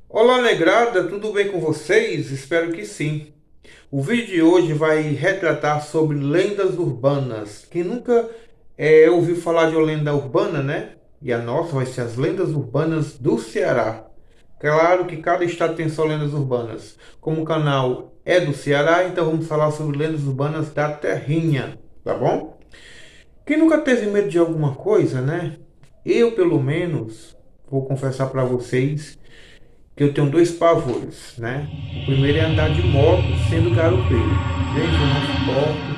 Olá, negrada, tudo bem com vocês? Espero que sim. O vídeo de hoje vai retratar sobre lendas urbanas. Quem nunca ouviu falar de uma lenda urbana, né? E a nossa vai ser as lendas urbanas do Ceará. Claro que cada estado tem suas lendas urbanas. Como o canal é do Ceará, então vamos falar sobre lendas urbanas da Terrinha, tá bom? Quem nunca teve medo de alguma coisa, né? Eu, pelo menos, vou confessar para vocês que eu tenho dois pavores, né? O primeiro é andar de moto sendo garupeiro. Gente, eu não suporto.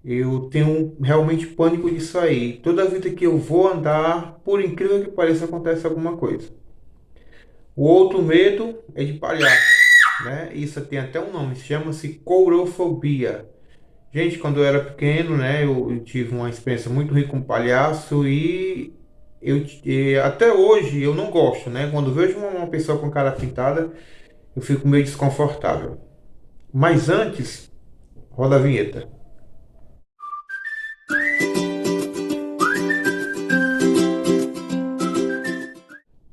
Eu tenho realmente pânico disso aí. Toda vida que eu vou andar, por incrível que pareça, acontece alguma coisa. O outro medo é de palhaço, né? Isso tem até um nome, chama-se courofobia. Gente, quando eu era pequeno, né, eu tive uma experiência muito ruim com palhaço e até hoje eu não gosto, né? Quando vejo uma pessoa com cara pintada, eu fico meio desconfortável. Mas antes, roda a vinheta.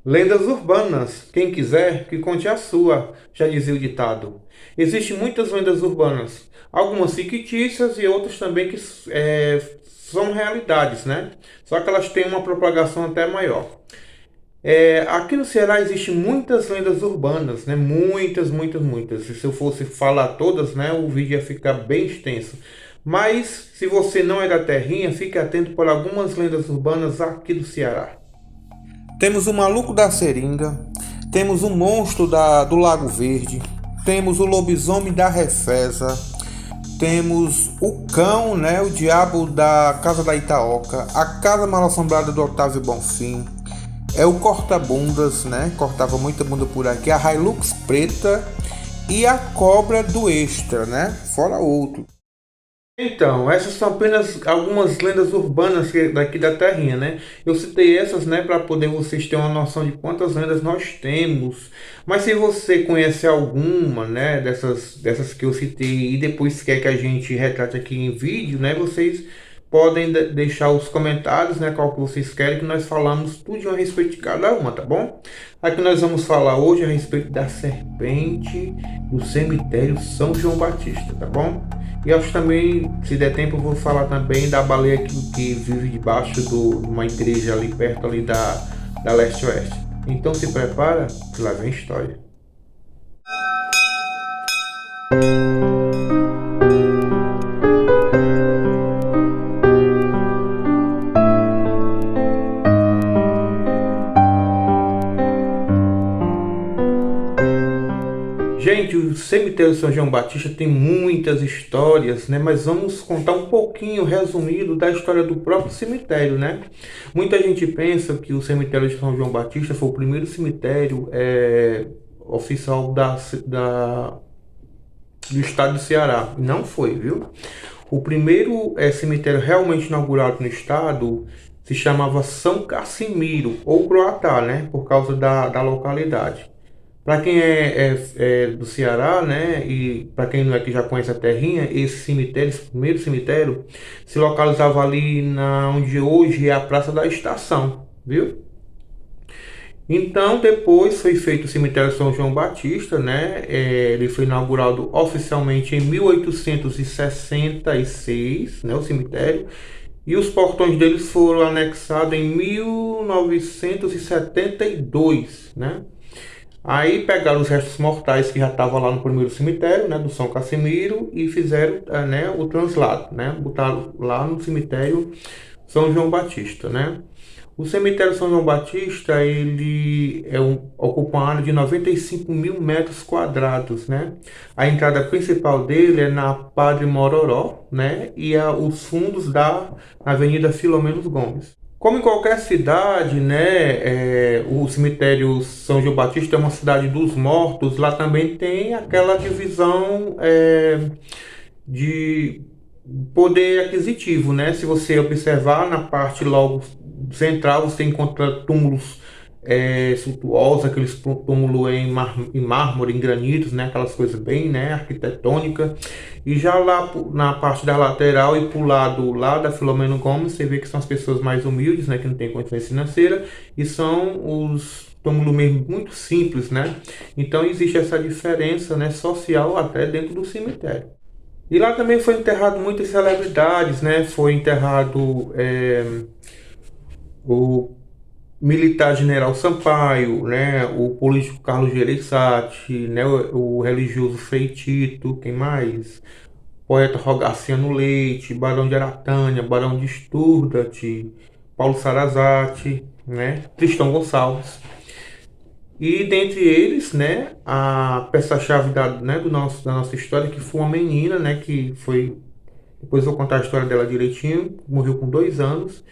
Lendas urbanas. Quem quiser, que conte a sua, já dizia o ditado. Existem muitas lendas urbanas, algumas fictícias e outras também que são realidades, né? Só que elas têm uma propagação até maior. Aqui no Ceará existem muitas lendas urbanas, né? Muitas, muitas, muitas. E se eu fosse falar todas, né, o vídeo ia ficar bem extenso. Mas se você não é da terrinha, fique atento por algumas lendas urbanas aqui do Ceará. Temos o Maluco da Seringa, temos o Monstro do Lago Verde, temos o Lobisomem da Refesa, temos o Cão, né, o Diabo da Casa da Itaoca, a Casa Mal-Assombrada do Otávio Bonfim, é o Corta-Bundas, né, cortava muita bunda por aqui, a Hilux Preta e a Cobra do Extra, né, fora outro. Então, essas são apenas algumas lendas urbanas daqui da Terrinha, né? Eu citei essas, né, para poder vocês terem uma noção de quantas lendas nós temos. Mas se você conhece alguma, né, dessas que eu citei e depois quer que a gente retrate aqui em vídeo, né, vocês podem deixar os comentários, né, qual que vocês querem que nós falamos tudo a respeito de cada uma, tá bom? Aqui nós vamos falar hoje a respeito da serpente do cemitério São João Batista, tá bom? E acho também, se der tempo, eu vou falar também da baleia que vive debaixo de uma igreja ali perto ali da Leste-Oeste. Então se prepara, que lá vem história. Gente, o cemitério de São João Batista tem muitas histórias, né? Mas vamos contar um pouquinho resumido da história do próprio cemitério, né? Muita gente pensa que o cemitério de São João Batista foi o primeiro cemitério oficial do estado do Ceará. Não foi, viu? O primeiro cemitério realmente inaugurado no estado se chamava São Cassimiro, ou Croatá, né? Por causa da localidade. Para quem é do Ceará, né, e para quem não é que já conhece a terrinha, esse cemitério, esse primeiro cemitério, se localizava ali onde hoje é a Praça da Estação, viu? Então, depois foi feito o cemitério São João Batista, né? Ele foi inaugurado oficialmente em 1866, né, o cemitério, e os portões deles foram anexados em 1972, né? Aí pegaram os restos mortais que já estavam lá no primeiro cemitério, né, do São Casimiro, e fizeram, né, o translado, né, botaram lá no cemitério São João Batista, né. O cemitério São João Batista, ele ocupa uma área de 95 mil metros quadrados, né. A entrada principal dele é na Padre Mororó, né, e os fundos da Avenida Filomeno Gomes. Como em qualquer cidade, né, o cemitério São João Batista é uma cidade dos mortos, lá também tem aquela divisão de poder aquisitivo, né? Se você observar na parte logo central, você encontra túmulos suntuosos, aqueles túmulos em mármore, em granitos, né? Aquelas coisas bem, né, arquitetônica. E já lá na parte da lateral e pro lado lá da Filomeno Gomes, você vê que são as pessoas mais humildes, né, que não têm condições financeiras, e são túmulo mesmo muito simples, né? Então existe essa diferença, né, social até dentro do cemitério. E lá também foi enterrado muitas celebridades, né? Foi enterrado o militar General Sampaio, né? O político Carlos Gereissati, né? O religioso Frei Tito, quem mais? Poeta Rogaciano Leite, Barão de Aratânia, Barão de Sturdat, Paulo Sarazate, né? Tristão Gonçalves. E dentre eles, né, a peça-chave da nossa história, que foi uma menina, né, que foi. Depois eu vou contar a história dela direitinho. Morreu com 2 anos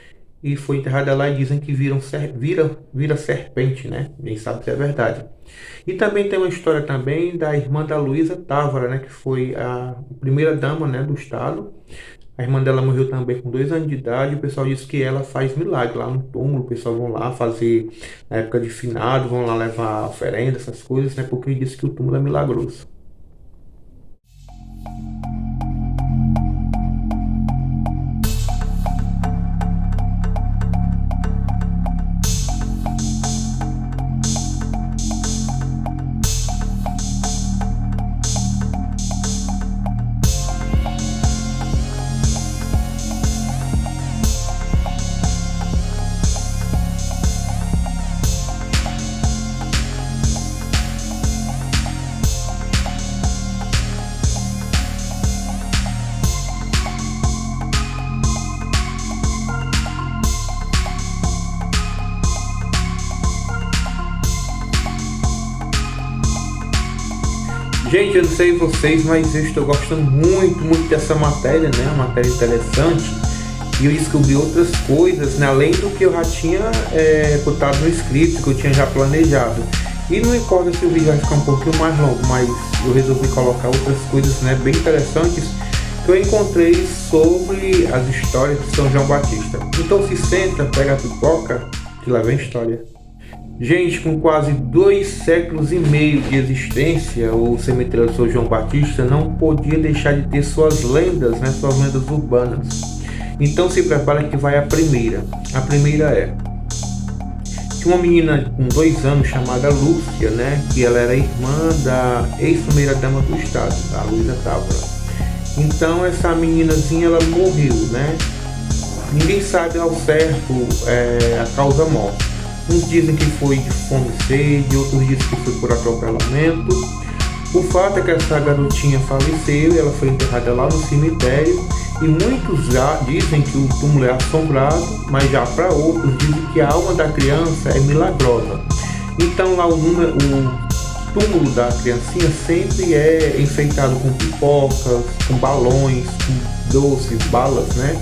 e foi enterrada lá e dizem que vira serpente, né? Nem sabe se é verdade. E também tem uma história também da irmã da Luísa Távora, né, que foi a primeira dama, né, do estado. A irmã dela morreu também com 2 anos de idade. O pessoal diz que ela faz milagre lá no túmulo. O pessoal vão lá fazer, na época de finado, vão lá levar oferenda, essas coisas, né? Porque diz que o túmulo é milagroso. Gente, eu não sei vocês, mas eu estou gostando muito, muito dessa matéria, né? Uma matéria interessante. E eu descobri outras coisas, né? Além do que eu já tinha botado no script, que eu tinha já planejado. E não importa se o vídeo vai ficar um pouquinho mais longo, mas eu resolvi colocar outras coisas, né, bem interessantes que eu encontrei sobre as histórias de São João Batista. Então se senta, pega a pipoca, que lá vem história. Gente, com quase 2 séculos e meio de existência, o cemitério de São João Batista não podia deixar de ter suas lendas, né, suas lendas urbanas. Então se prepara que vai a primeira. A primeira é que uma menina com 2 anos chamada Lúcia, né, que ela era irmã da ex-primeira dama do estado, a Luísa Távora. Então essa meninazinha ela morreu, né? Ninguém sabe ao certo a causa morte. Uns dizem que foi de fome e sede, outros dizem que foi por atropelamento. O fato é que essa garotinha faleceu e ela foi enterrada lá no cemitério. E muitos já dizem que o túmulo é assombrado, mas já para outros dizem que a alma da criança é milagrosa. Então lá o túmulo da criancinha sempre é enfeitado com pipocas, com balões, com doces, balas, né?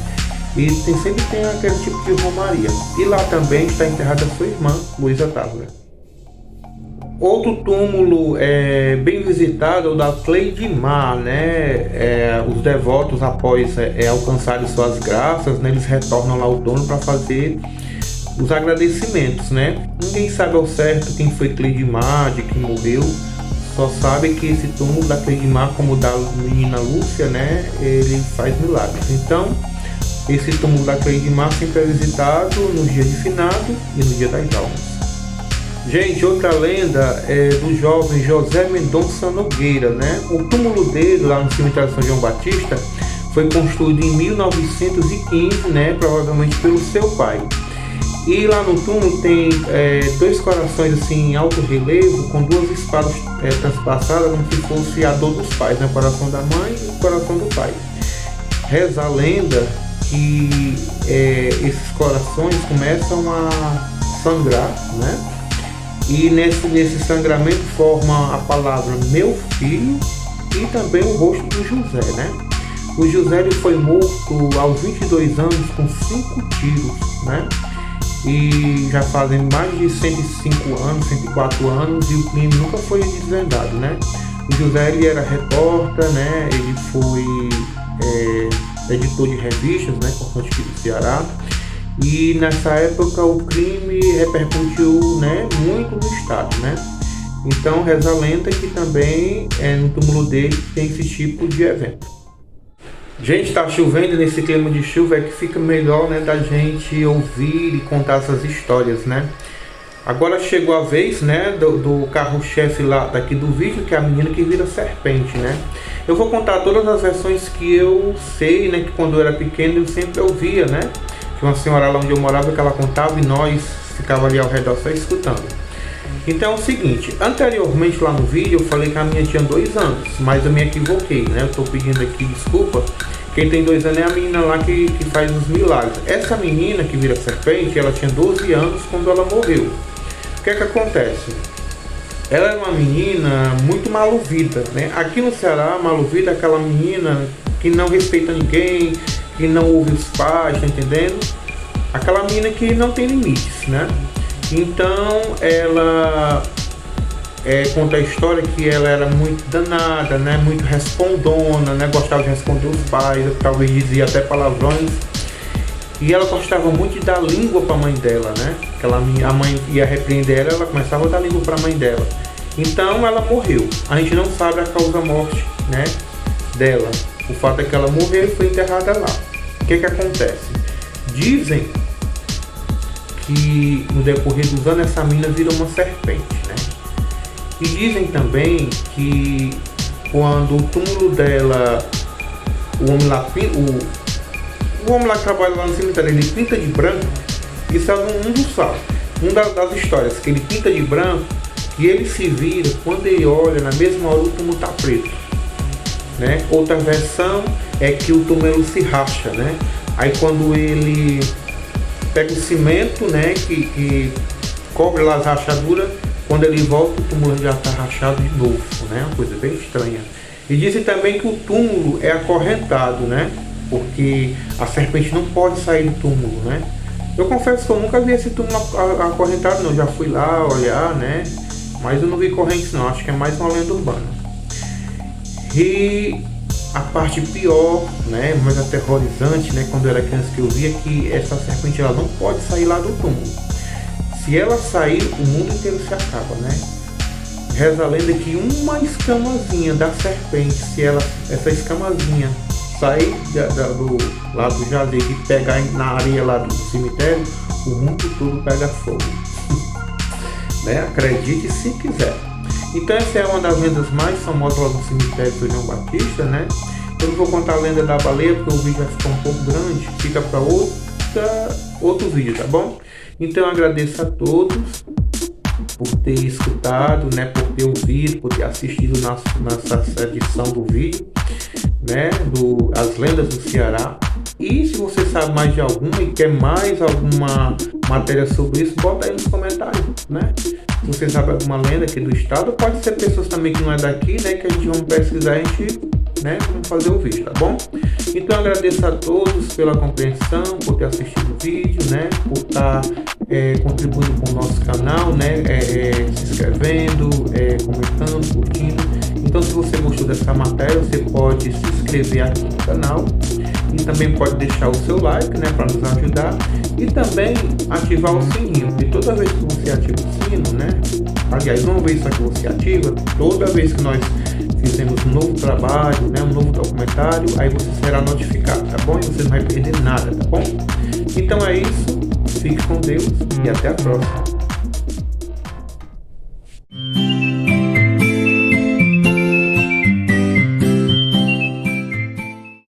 E sempre tem aquele tipo de romaria. E lá também está enterrada sua irmã, Luísa Távora. Outro túmulo bem visitado é o da Cleidimar, né? Os devotos, após alcançarem suas graças, né, eles retornam lá ao túmulo para fazer os agradecimentos, né? Ninguém sabe ao certo quem foi Cleidimar, de quem morreu. Só sabe que esse túmulo da Cleidimar, como o da menina Lúcia, né, ele faz milagres. Então, esse túmulo da Cleidimar sempre é visitado no dia de finado e no dia das almas. Gente, outra lenda é do jovem José Mendonça Nogueira, né? O túmulo dele lá no cemitério de São João Batista foi construído em 1915, né? Provavelmente pelo seu pai. E lá no túmulo tem 2 corações assim em alto relevo, com 2 espadas transpassadas, como se fosse a dor dos pais, né? O coração da mãe e o coração do pai. Reza a lenda que esses corações começam a sangrar, né? E nesse sangramento forma a palavra meu filho e também o rosto do José, né? O José ele foi morto aos 22 anos com 5 tiros, né? E já fazem mais de 105 anos, 104 anos, e o crime nunca foi desvendado, né? O José ele era repórter, né? Ele foi editor de revistas, né? Importante aqui do Ceará. E nessa época o crime repercutiu, né, muito no estado, né? Então reza a lenda que também no túmulo dele tem esse tipo de evento. Gente, tá chovendo, nesse clima de chuva é que fica melhor, né, da gente ouvir e contar essas histórias, né? Agora chegou a vez, né, do carro-chefe lá daqui do vídeo, que é a menina que vira serpente, né? Eu vou contar todas as versões que eu sei, né, que quando eu era pequeno eu sempre ouvia, né? Tinha uma senhora lá onde eu morava que ela contava e nós ficava ali ao redor só escutando. Então é o seguinte, anteriormente lá no vídeo eu falei que a minha tinha 2 anos, mas eu me equivoquei, né? Eu tô pedindo aqui desculpa. Quem tem 2 anos é a menina lá que faz os milagres. Essa menina que vira serpente, ela tinha 12 anos quando ela morreu. O que é que acontece? Ela é uma menina muito maluvida, né? Aqui no Ceará, maluvida é aquela menina que não respeita ninguém, que não ouve os pais, tá entendendo? Aquela menina que não tem limites, né? Então ela conta a história que ela era muito danada, né? Muito respondona, né? Gostava de responder os pais, talvez dizia até palavrões. E ela gostava muito de dar língua para a mãe dela, né? A mãe ia repreender ela, ela começava a dar língua para a mãe dela. Então ela morreu. A gente não sabe a causa morte, né, dela. O fato é que ela morreu e foi enterrada lá. O que que acontece? Dizem que no decorrer dos anos essa menina vira uma serpente, né? E dizem também que quando o túmulo dela, o homem lá que trabalha lá no cemitério, ele pinta de branco. Isso é um dos fatos, das histórias, que ele pinta de branco e ele se vira, quando ele olha, na mesma hora o túmulo está preto, né? Outra versão é que o túmulo se racha, né? Aí quando ele pega o cimento, né, que cobre lá as rachaduras, quando ele volta o túmulo já está rachado de novo, né? Uma coisa bem estranha. E dizem também que o túmulo é acorrentado, né? Porque a serpente não pode sair do túmulo, né? Eu confesso que eu nunca vi esse túmulo acorrentado, não. Já fui lá olhar, né? Mas eu não vi correntes, não. Acho que é mais uma lenda urbana. E a parte pior, né? Mais aterrorizante, né? Quando eu era criança que eu via que essa serpente ela não pode sair lá do túmulo. Se ela sair, o mundo inteiro se acaba, né? Reza a lenda que uma escamazinha da serpente, se essa escamazinha sair lá do jardim e pegar na areia lá do cemitério, o mundo todo pega fogo. Né? Acredite se quiser. Então essa é uma das lendas mais famosas lá do cemitério do João Batista, né? Eu não vou contar a lenda da baleia porque o vídeo vai ficar um pouco grande, fica para outro vídeo, tá bom? Então eu agradeço a todos por ter escutado, né, por ter ouvido, por ter assistido nessa edição do vídeo, né, as lendas do Ceará. E se você sabe mais de alguma e quer mais alguma matéria sobre isso, bota aí nos comentários, né? Se você sabe alguma lenda aqui do estado, pode ser pessoas também que não é daqui, né, que a gente vai pesquisar e a gente, né, vamos fazer o vídeo, tá bom? Então eu agradeço a todos pela compreensão, por ter assistido o vídeo, né, por estar contribuindo com o nosso canal, né, se inscrevendo, comentando, curtindo. Então se você gostou dessa matéria, você pode se inscrever aqui no canal e também pode deixar o seu like, né, para nos ajudar, e também ativar o sininho, porque toda vez que você ativa o sino, né, aliás, uma vez só que você ativa, toda vez que nós fizemos um novo trabalho, né, um novo documentário, aí você será notificado, tá bom? E você não vai perder nada, tá bom? Então é isso, fique com Deus e até a próxima.